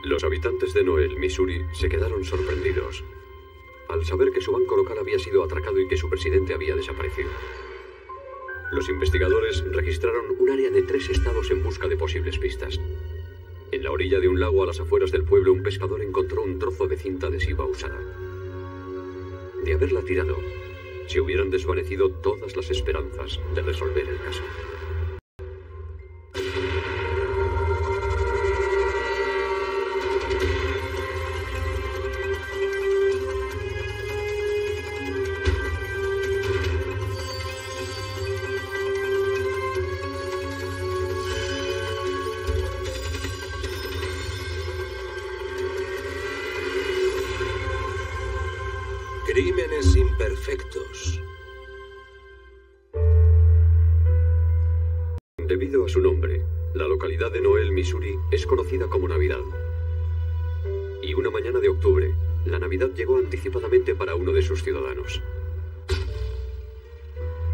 Los habitantes de Noel, Missouri, se quedaron sorprendidos al saber que su banco local había sido atracado y que su presidente había desaparecido. Los investigadores registraron un área de 3 estados en busca de posibles pistas. En la orilla de un lago a las afueras del pueblo, un pescador encontró un trozo de cinta adhesiva usada. De haberla tirado, se hubieran desvanecido todas las esperanzas de resolver el caso. Crímenes imperfectos. Debido a su nombre, la localidad de Noel, Missouri, es conocida como Navidad. Y una mañana de octubre, la Navidad llegó anticipadamente para uno de sus ciudadanos.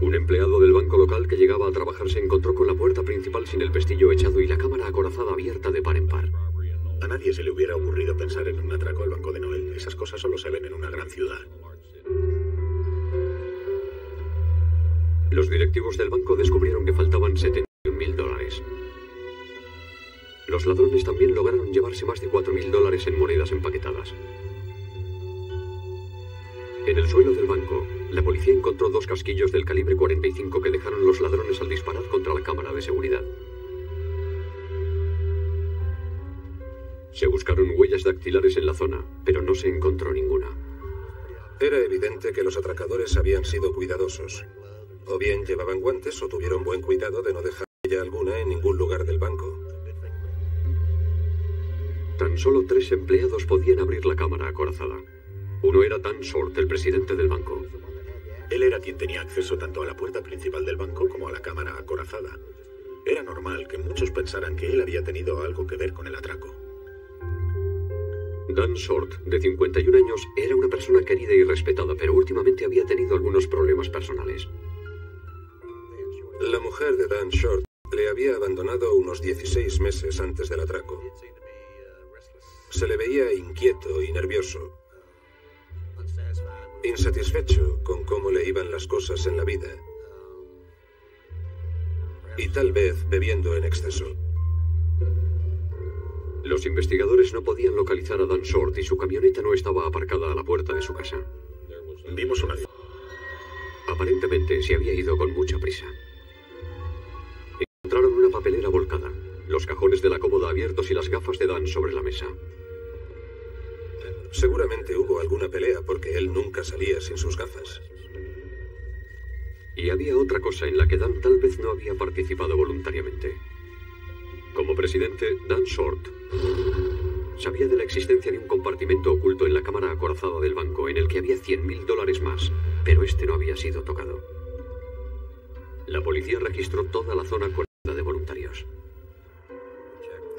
Un empleado del banco local que llegaba a trabajar se encontró con la puerta principal sin el pestillo echado y la cámara acorazada abierta de par en par. A nadie se le hubiera ocurrido pensar en un atraco al Banco de Noel. Esas cosas solo se ven en una gran ciudad. Los directivos del banco descubrieron que faltaban $71.000. Los ladrones también lograron llevarse más de $4.000 en monedas empaquetadas. En el suelo del banco, la policía encontró 2 casquillos del calibre 45 que dejaron los ladrones al disparar contra la cámara de seguridad. Se buscaron huellas dactilares en la zona, pero no se encontró ninguna. Era evidente que los atracadores habían sido cuidadosos. O bien llevaban guantes o tuvieron buen cuidado de no dejar huella alguna en ningún lugar del banco. Tan solo 3 empleados podían abrir la cámara acorazada. Uno era Dan Short, el presidente del banco. Él era quien tenía acceso tanto a la puerta principal del banco como a la cámara acorazada. Era normal que muchos pensaran que él había tenido algo que ver con el atraco. Dan Short, de 51 años, era una persona querida y respetada, pero últimamente había tenido algunos problemas personales. La mujer de Dan Short le había abandonado unos 16 meses antes del atraco. Se le veía inquieto y nervioso, insatisfecho con cómo le iban las cosas en la vida y tal vez bebiendo en exceso. Los investigadores no podían localizar a Dan Short y su camioneta no estaba aparcada a la puerta de su casa. Vimos una... Aparentemente se había ido con mucha prisa. Encontraron una papelera volcada, los cajones de la cómoda abiertos y las gafas de Dan sobre la mesa. Seguramente hubo alguna pelea porque él nunca salía sin sus gafas. Y había otra cosa en la que Dan tal vez no había participado voluntariamente. Como presidente, Dan Short sabía de la existencia de un compartimento oculto en la cámara acorazada del banco en el que había $100.000 más, pero este no había sido tocado. La policía registró toda la zona con ayuda de voluntarios.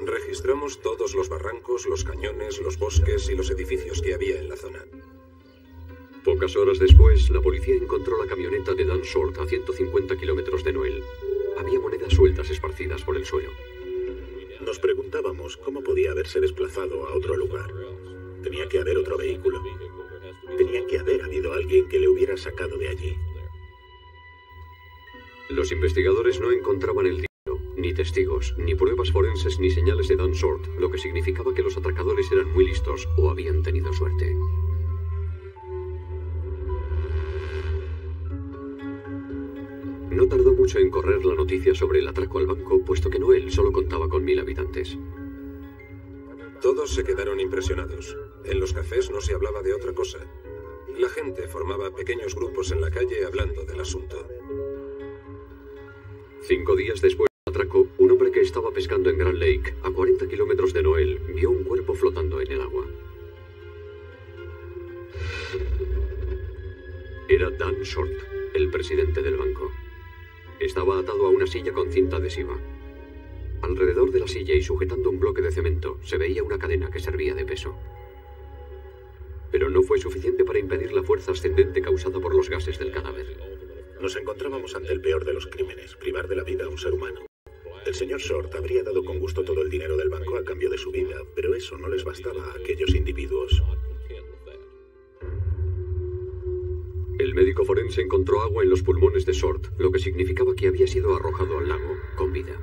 Registramos todos los barrancos, los cañones, los bosques y los edificios que había en la zona. Pocas horas después, la policía encontró la camioneta de Dan Short a 150 kilómetros de Noel. Había monedas sueltas esparcidas por el suelo. Nos preguntábamos cómo podía haberse desplazado a otro lugar. Tenía que haber otro vehículo. Tenía que haber habido alguien que le hubiera sacado de allí. Los investigadores no encontraban el dinero, ni testigos, ni pruebas forenses, ni señales de Dan Short, lo que significaba que los atracadores eran muy listos o habían tenido suerte. No tardó mucho en correr la noticia sobre el atraco al banco, puesto que Noel solo contaba con 1000 habitantes. Todos se quedaron impresionados. En los cafés no se hablaba de otra cosa. La gente formaba pequeños grupos en la calle hablando del asunto. 5 días después del atraco, un hombre que estaba pescando en Grand Lake, a 40 kilómetros de Noel, vio un cuerpo flotando en el agua. Era Dan Short, el presidente del banco. Estaba atado a una silla con cinta adhesiva. Alrededor de la silla y sujetando un bloque de cemento, se veía una cadena que servía de peso. Pero no fue suficiente para impedir la fuerza ascendente causada por los gases del cadáver. Nos encontrábamos ante el peor de los crímenes, privar de la vida a un ser humano. El señor Short habría dado con gusto todo el dinero del banco a cambio de su vida, pero eso no les bastaba a aquellos individuos. El médico forense encontró agua en los pulmones de Short, lo que significaba que había sido arrojado al lago, con vida.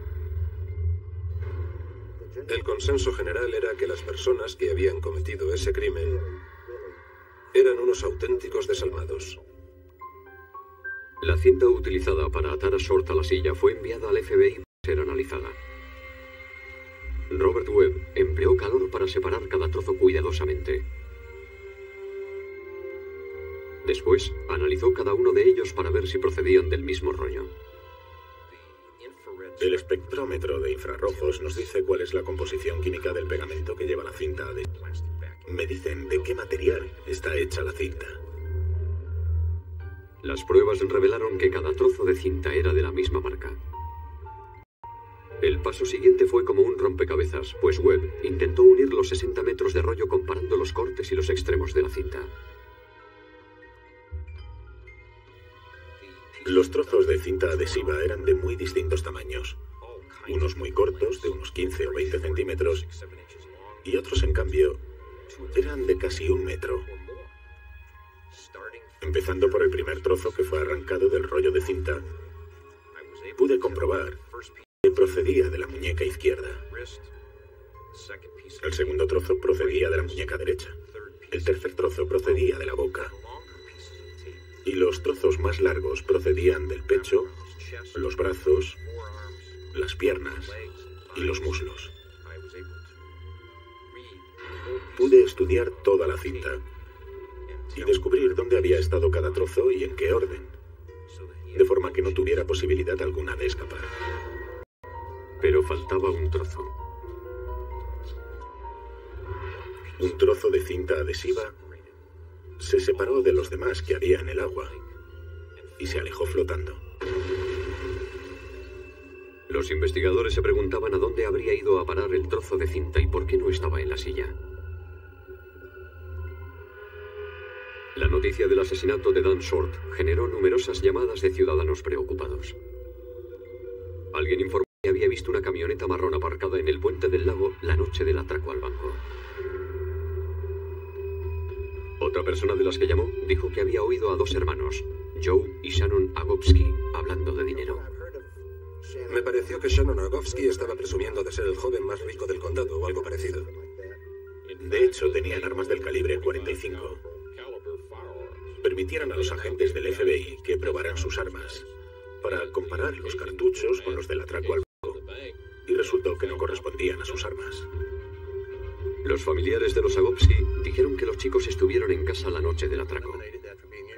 El consenso general era que las personas que habían cometido ese crimen eran unos auténticos desalmados. La cinta utilizada para atar a Short a la silla fue enviada al FBI para ser analizada. Robert Webb empleó calor para separar cada trozo cuidadosamente. Después, analizó cada uno de ellos para ver si procedían del mismo rollo. El espectrómetro de infrarrojos nos dice cuál es la composición química del pegamento que lleva la cinta adhesiva. Me dicen de qué material está hecha la cinta. Las pruebas revelaron que cada trozo de cinta era de la misma marca. El paso siguiente fue como un rompecabezas, pues Webb intentó unir los 60 metros de rollo comparando los cortes y los extremos de la cinta. Los trozos de cinta adhesiva eran de muy distintos tamaños. Unos muy cortos, de unos 15 o 20 centímetros, y otros, en cambio, eran de casi 1 metro. Empezando por el primer trozo que fue arrancado del rollo de cinta, pude comprobar que procedía de la muñeca izquierda. El segundo trozo procedía de la muñeca derecha. El tercer trozo procedía de la boca. Y los trozos más largos procedían del pecho, los brazos, las piernas y los muslos. Pude estudiar toda la cinta y descubrir dónde había estado cada trozo y en qué orden, de forma que no tuviera posibilidad alguna de escapar. Pero faltaba un trozo. Un trozo de cinta adhesiva se separó de los demás que había en el agua y se alejó flotando. Los investigadores se preguntaban a dónde habría ido a parar el trozo de cinta y por qué no estaba en la silla. La noticia del asesinato de Dan Short generó numerosas llamadas de ciudadanos preocupados. Alguien informó que había visto una camioneta marrón aparcada en el puente del lago la noche del atraco al banco. Otra persona de las que llamó dijo que había oído a 2 hermanos, Joe y Shannon Agofsky, hablando de dinero. Me pareció que Shannon Agofsky estaba presumiendo de ser el joven más rico del condado o algo parecido. De hecho, tenían armas del calibre 45. Permitieron a los agentes del FBI que probaran sus armas para comparar los cartuchos con los del atraco al banco, y resultó que no correspondían a sus armas. Los familiares de los Agofsky dijeron que los chicos estuvieron en casa la noche del atraco.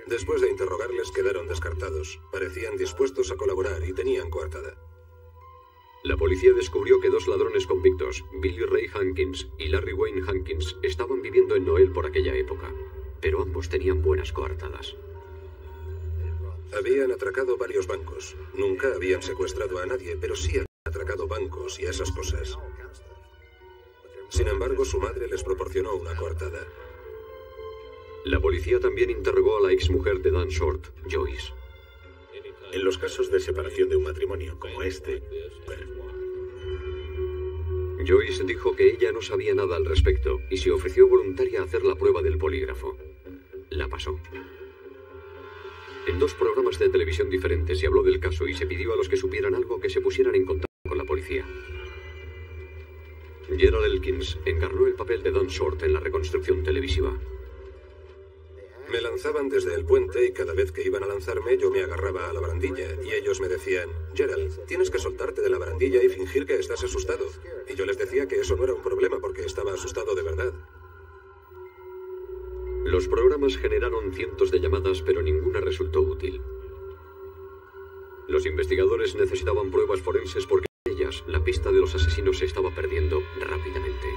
Después de interrogarles, quedaron descartados. Parecían dispuestos a colaborar y tenían coartada. La policía descubrió que 2 ladrones convictos, Billy Ray Hankins y Larry Wayne Hankins, estaban viviendo en Noel por aquella época, pero ambos tenían buenas coartadas. Habían atracado varios bancos. Nunca habían secuestrado a nadie, pero sí habían atracado bancos y esas cosas. Sin embargo, su madre les proporcionó una coartada. La policía también interrogó a la exmujer de Dan Short, Joyce. En los casos de separación de un matrimonio como este, Joyce dijo que ella no sabía nada al respecto y se ofreció voluntaria a hacer la prueba del polígrafo. La pasó. En 2 programas de televisión diferentes se habló del caso y se pidió a los que supieran algo que se pusieran en contacto con la policía. Gerald Elkins encarnó el papel de Dan Short en la reconstrucción televisiva. Me lanzaban desde el puente y cada vez que iban a lanzarme yo me agarraba a la barandilla y ellos me decían: Gerald, tienes que soltarte de la barandilla y fingir que estás asustado. Y yo les decía que eso no era un problema porque estaba asustado de verdad. Los programas generaron cientos de llamadas, pero ninguna resultó útil. Los investigadores necesitaban pruebas forenses porque en ellas la pista de los asesinos se estaba perdiendo rápidamente.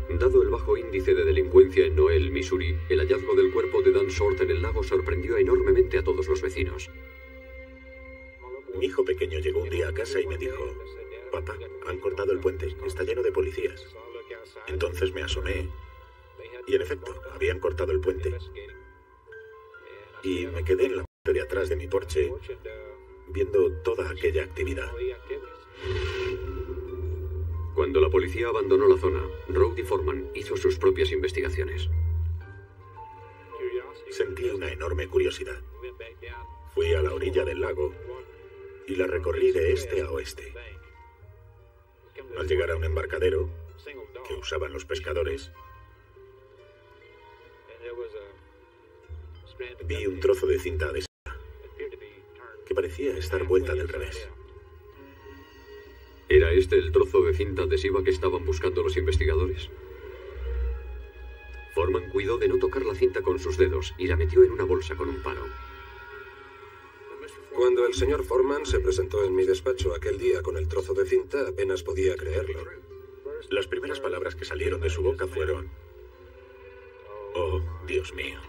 Dado el bajo índice de delincuencia en Noel, Missouri, el hallazgo del cuerpo de Dan Short en el lago sorprendió enormemente a todos los vecinos. Mi hijo pequeño llegó un día a casa y me dijo: papá, han cortado el puente, está lleno de policías. Entonces me asomé y en efecto, habían cortado el puente. Y me quedé en la parte de atrás. atrás de mi porche, viendo toda aquella actividad. Cuando la policía abandonó la zona, Rowdy Foreman hizo sus propias investigaciones. Sentí una enorme curiosidad. Fui a la orilla del lago y la recorrí de este a oeste. Al llegar a un embarcadero que usaban los pescadores, vi un trozo de cinta adhesiva que parecía estar vuelta del revés. ¿Era este el trozo de cinta adhesiva que estaban buscando los investigadores? Foreman cuidó de no tocar la cinta con sus dedos y la metió en una bolsa con un palo. Cuando el señor Foreman se presentó en mi despacho aquel día con el trozo de cinta, apenas podía creerlo. Las primeras palabras que salieron de su boca fueron: «Oh, Dios mío».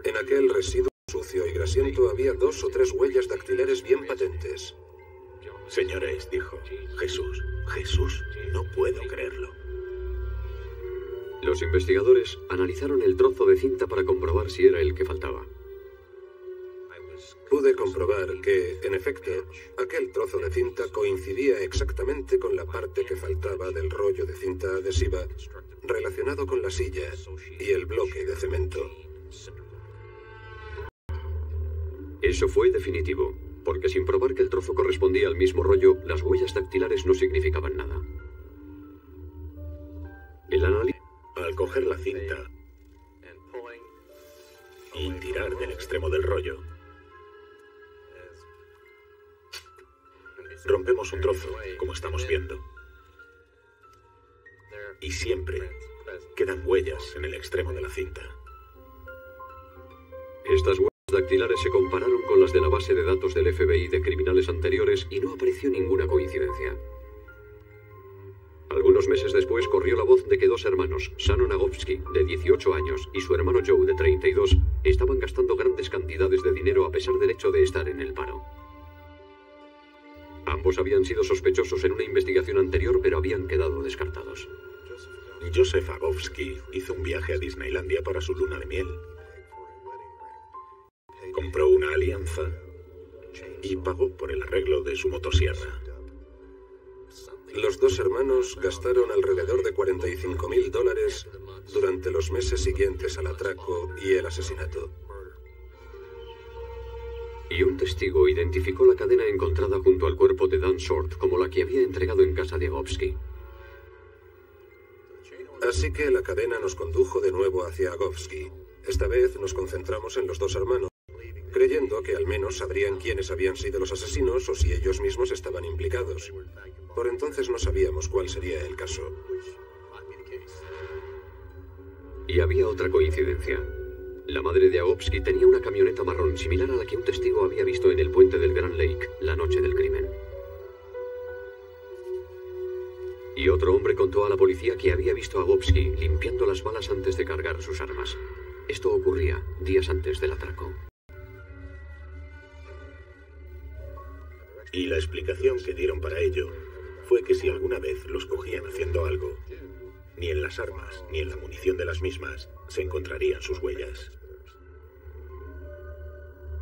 En aquel residuo sucio y grasiento había 2 o 3 huellas dactilares bien patentes. «Señores», dijo, Jesús, no puedo creerlo». Los investigadores analizaron el trozo de cinta para comprobar si era el que faltaba. Pude comprobar que, en efecto, aquel trozo de cinta coincidía exactamente con la parte que faltaba del rollo de cinta adhesiva relacionado con la silla y el bloque de cemento. Eso fue definitivo, porque sin probar que el trozo correspondía al mismo rollo, las huellas dactilares no significaban nada. El análisis... Al coger la cinta y tirar del extremo del rollo, rompemos un trozo, como estamos viendo. Y siempre quedan huellas en el extremo de la cinta. Estas huellas dactilares se compararon con las de la base de datos del FBI de criminales anteriores y no apareció ninguna coincidencia. Algunos meses después corrió la voz de que 2 hermanos, Shannon Agofsky, de 18 años, y su hermano Joe, de 32, estaban gastando grandes cantidades de dinero a pesar del hecho de estar en el paro. Ambos habían sido sospechosos en una investigación anterior, pero habían quedado descartados. Joseph Agofsky hizo un viaje a Disneylandia para su luna de miel. Compró una alianza y pagó por el arreglo de su motosierra. Los 2 hermanos gastaron alrededor de $45.000 durante los meses siguientes al atraco y el asesinato. Y un testigo identificó la cadena encontrada junto al cuerpo de Dan Short como la que había entregado en casa de Agofsky. Así que la cadena nos condujo de nuevo hacia Agofsky. Esta vez nos concentramos en los 2 hermanos, creyendo que al menos sabrían quiénes habían sido los asesinos o si ellos mismos estaban implicados. Por entonces no sabíamos cuál sería el caso. Y había otra coincidencia. La madre de Agofsky tenía una camioneta marrón similar a la que un testigo había visto en el puente del Grand Lake la noche del crimen. Y otro hombre contó a la policía que había visto a Agofsky limpiando las balas antes de cargar sus armas. Esto ocurría días antes del atraco. Y la explicación que dieron para ello fue que si alguna vez los cogían haciendo algo, ni en las armas ni en la munición de las mismas se encontrarían sus huellas.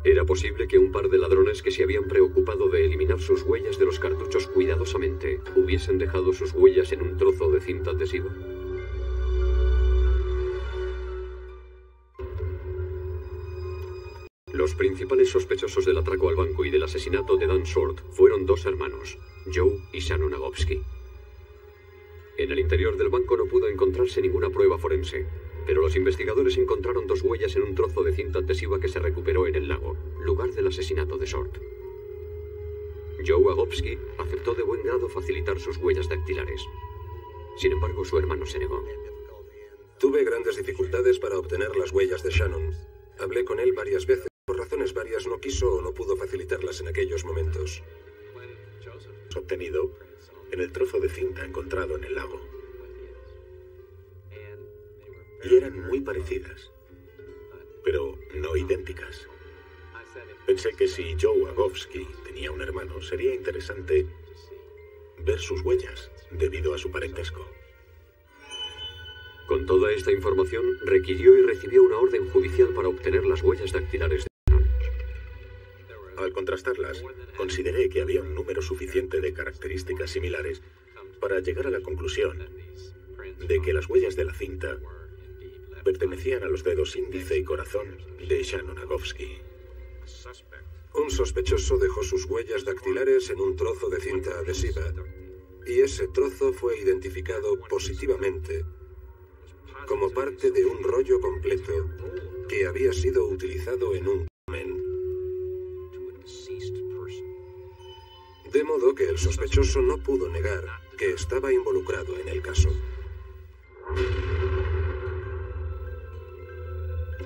Era posible que un par de ladrones que se habían preocupado de eliminar sus huellas de los cartuchos cuidadosamente hubiesen dejado sus huellas en un trozo de cinta adhesiva. Los principales sospechosos del atraco al banco y del asesinato de Dan Short fueron 2 hermanos, Joe y Shannon Agofsky. En el interior del banco no pudo encontrarse ninguna prueba forense, pero los investigadores encontraron 2 huellas en un trozo de cinta adhesiva que se recuperó en el lago, lugar del asesinato de Short. Joe Agofsky aceptó de buen grado facilitar sus huellas dactilares. Sin embargo, su hermano se negó. Tuve grandes dificultades para obtener las huellas de Shannon. Hablé con él varias veces. Por razones varias no quiso o no pudo facilitarlas en aquellos momentos. Obtenido en el trozo de cinta encontrado en el lago. Y eran muy parecidas, pero no idénticas. Pensé que si Joe Agofsky tenía un hermano, sería interesante ver sus huellas, debido a su parentesco. Con toda esta información, requirió y recibió una orden judicial para obtener las huellas dactilares de Shannon. contrastarlas, consideré que había un número suficiente de características similares para llegar a la conclusión de que las huellas de la cinta pertenecían a los dedos índice y corazón de Shannon Agofsky. Un sospechoso dejó sus huellas dactilares en un trozo de cinta adhesiva, y ese trozo fue identificado positivamente como parte de un rollo completo que había sido utilizado en un crimen. De modo que el sospechoso no pudo negar que estaba involucrado en el caso.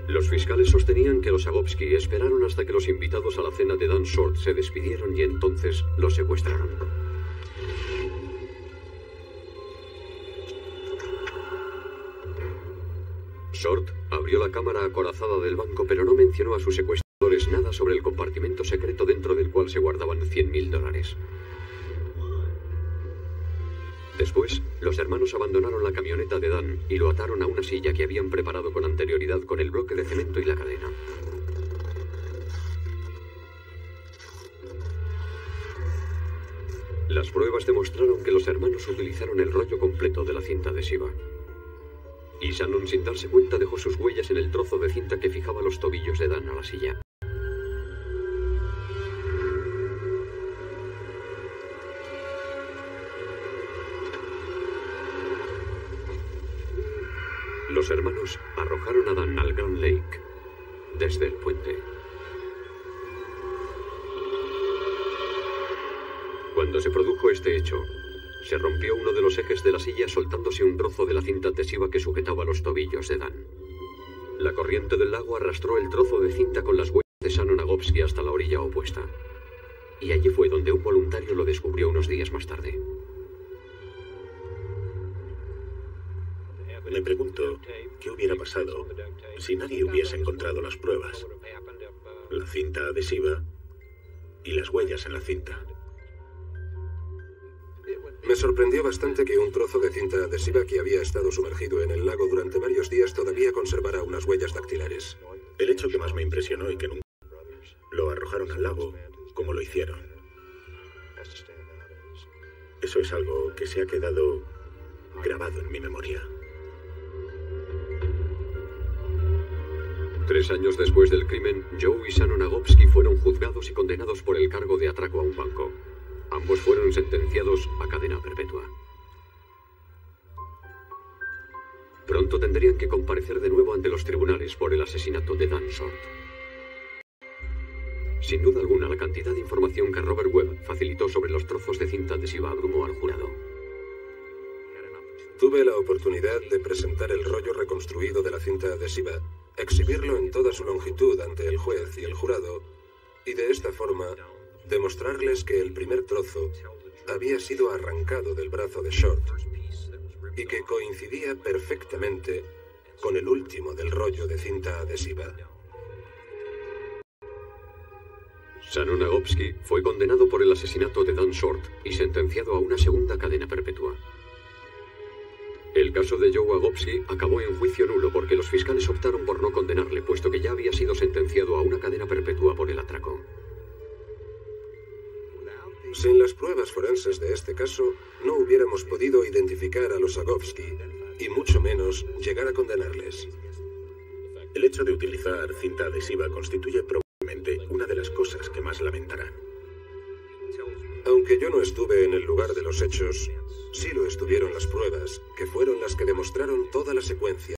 Los fiscales sostenían que los Agofsky esperaron hasta que los invitados a la cena de Dan Short se despidieron y entonces los secuestraron. Short abrió la cámara acorazada del banco, pero no mencionó a sus secuestradores nada sobre el compartimento secreto dentro del cual se guardaban $100.000. Después, los hermanos abandonaron la camioneta de Dan y lo ataron a una silla que habían preparado con anterioridad con el bloque de cemento y la cadena. Las pruebas demostraron que los hermanos utilizaron el rollo completo de la cinta adhesiva. Y Shannon, sin darse cuenta, dejó sus huellas en el trozo de cinta que fijaba los tobillos de Dan a la silla. Los hermanos arrojaron a Dan al Grand Lake desde el puente. Cuando se produjo este hecho, se rompió uno de los ejes de la silla soltándose un trozo de la cinta adhesiva que sujetaba los tobillos de Dan. La corriente del lago arrastró el trozo de cinta con las huellas de Shannon Agofsky hasta la orilla opuesta. Y allí fue donde un voluntario lo descubrió unos días más tarde. Me pregunto qué hubiera pasado si nadie hubiese encontrado las pruebas, la cinta adhesiva y las huellas en la cinta. Me sorprendió bastante que un trozo de cinta adhesiva que había estado sumergido en el lago durante varios días todavía conservara unas huellas dactilares. El hecho que más me impresionó y que nunca lo arrojaron al lago como lo hicieron. Eso es algo que se ha quedado grabado en mi memoria. 3 años después del crimen, Joe y Shannon Agofsky fueron juzgados y condenados por el cargo de atraco a un banco. Ambos fueron sentenciados a cadena perpetua. Pronto tendrían que comparecer de nuevo ante los tribunales por el asesinato de Dan Short. Sin duda alguna, la cantidad de información que Robert Webb facilitó sobre los trozos de cinta adhesiva abrumó al jurado. Tuve la oportunidad de presentar el rollo reconstruido de la cinta adhesiva, exhibirlo en toda su longitud ante el juez y el jurado, y de esta forma demostrarles que el primer trozo había sido arrancado del brazo de Short y que coincidía perfectamente con el último del rollo de cinta adhesiva. Shannon Agofsky fue condenado por el asesinato de Dan Short y sentenciado a una segunda cadena perpetua. El caso de Joe Agofsky acabó en juicio nulo porque los fiscales optaron por no condenarle, puesto que ya había sido sentenciado a una cadena perpetua por el atraco. Sin las pruebas forenses de este caso, no hubiéramos podido identificar a los Agofsky, y mucho menos llegar a condenarles. El hecho de utilizar cinta adhesiva constituye probablemente una de las cosas que más lamentarán. Aunque yo no estuve en el lugar de los hechos, sí lo estuvieron las pruebas, que fueron las que demostraron toda la secuencia